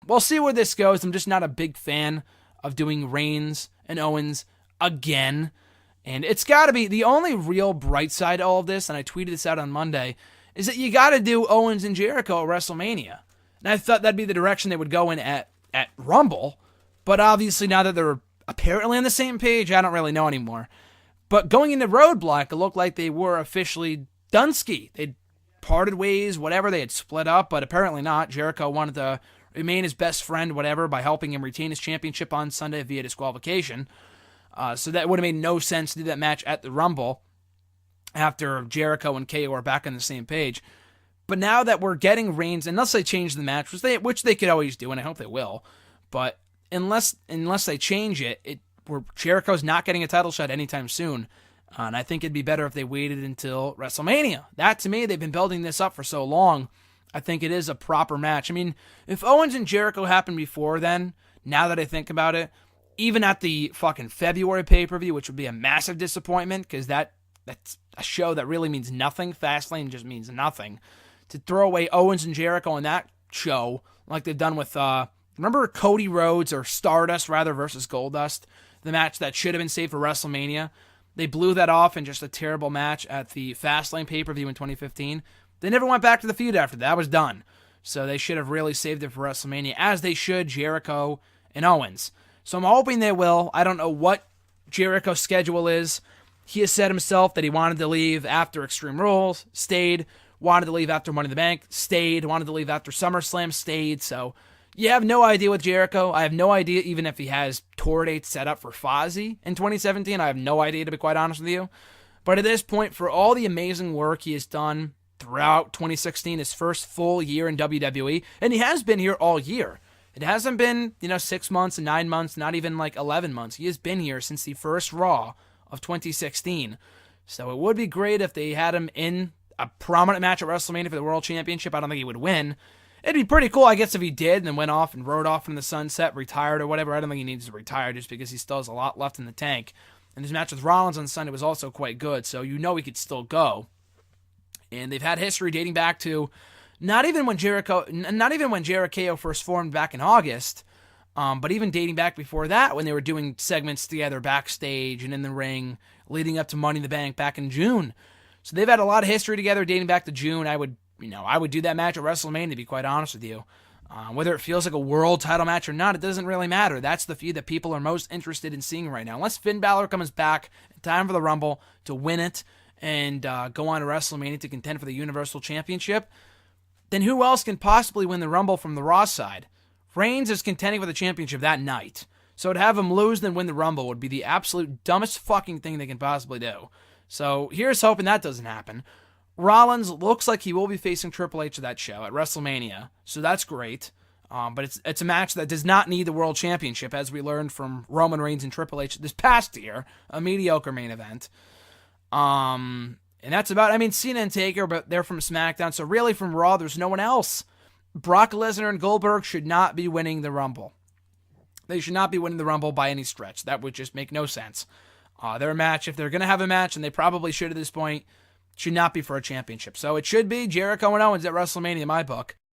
we'll see where this goes. I'm just not a big fan of doing Reigns and Owens again. And it's got to be the only real bright side of all of this, and I tweeted this out on Monday, is that you got to do Owens and Jericho at WrestleMania. And I thought that'd be the direction they would go in at Rumble. But obviously now that they're apparently on the same page, I don't really know anymore. But going into Roadblock, it looked like they were officially Dunsky. They'd parted ways, whatever, they had split up, but apparently not. Jericho wanted to remain his best friend, whatever, by helping him retain his championship on Sunday via disqualification. So that would have made no sense to do that match at the Rumble after Jericho and KO are back on the same page. But now that we're getting Reigns, unless they change the match, which they could always do, and I hope they will, but unless they change it, Jericho's not getting a title shot anytime soon. And I think it'd be better if they waited until WrestleMania. That, to me, they've been building this up for so long. I think it is a proper match. I mean, if Owens and Jericho happened before then, now that I think about it, even at the fucking February pay-per-view, which would be a massive disappointment, because that's a show that really means nothing. Fastlane just means nothing. To throw away Owens and Jericho on that show, like they've done with, remember Cody Rhodes, or Stardust, rather, versus Goldust? The match that should have been saved for WrestleMania. They blew that off in just a terrible match at the Fastlane pay-per-view in 2015. They never went back to the feud after that. That was done. So they should have really saved it for WrestleMania, as they should Jericho and Owens. So I'm hoping they will. I don't know what Jericho's schedule is. He has said himself that he wanted to leave after Extreme Rules, stayed. Wanted to leave after Money in the Bank, stayed. Wanted to leave after SummerSlam, stayed. So you have no idea with Jericho. I have no idea even if he has tour dates set up for Fozzy in 2017. I have no idea, to be quite honest with you. But at this point, for all the amazing work he has done throughout 2016, his first full year in WWE, and he has been here all year. It hasn't been, 6 months and 9 months, not even like 11 months. He has been here since the first Raw of 2016. So it would be great if they had him in a prominent match at WrestleMania for the World Championship. I don't think he would win. It'd be pretty cool, I guess, if he did and then went off and rode off in the sunset, retired or whatever. I don't think he needs to retire just because he still has a lot left in the tank. And his match with Rollins on Sunday was also quite good, so he could still go. And they've had history dating back to not even when Jericho first formed back in August, but even dating back before that when they were doing segments together backstage and in the ring leading up to Money in the Bank back in June. So they've had a lot of history together dating back to June. I would do that match at WrestleMania, to be quite honest with you. Whether it feels like a world title match or not, it doesn't really matter. That's the feud that people are most interested in seeing right now. Unless Finn Balor comes back in time for the Rumble to win it and go on to WrestleMania to contend for the Universal Championship, then who else can possibly win the Rumble from the Raw side? Reigns is contending for the championship that night. So to have him lose then win the Rumble would be the absolute dumbest fucking thing they can possibly do. So here's hoping that doesn't happen. Rollins looks like he will be facing Triple H at that show at WrestleMania, so that's great. But it's a match that does not need the World Championship, as we learned from Roman Reigns and Triple H this past year, a mediocre main event. And that's about, Cena and Taker, but they're from SmackDown, so really from Raw, there's no one else. Brock Lesnar and Goldberg should not be winning the Rumble. They should not be winning the Rumble by any stretch. That would just make no sense. Their match, if they're going to have a match, and they probably should at this point, should not be for a championship. So it should be Jericho and Owens at WrestleMania in my book.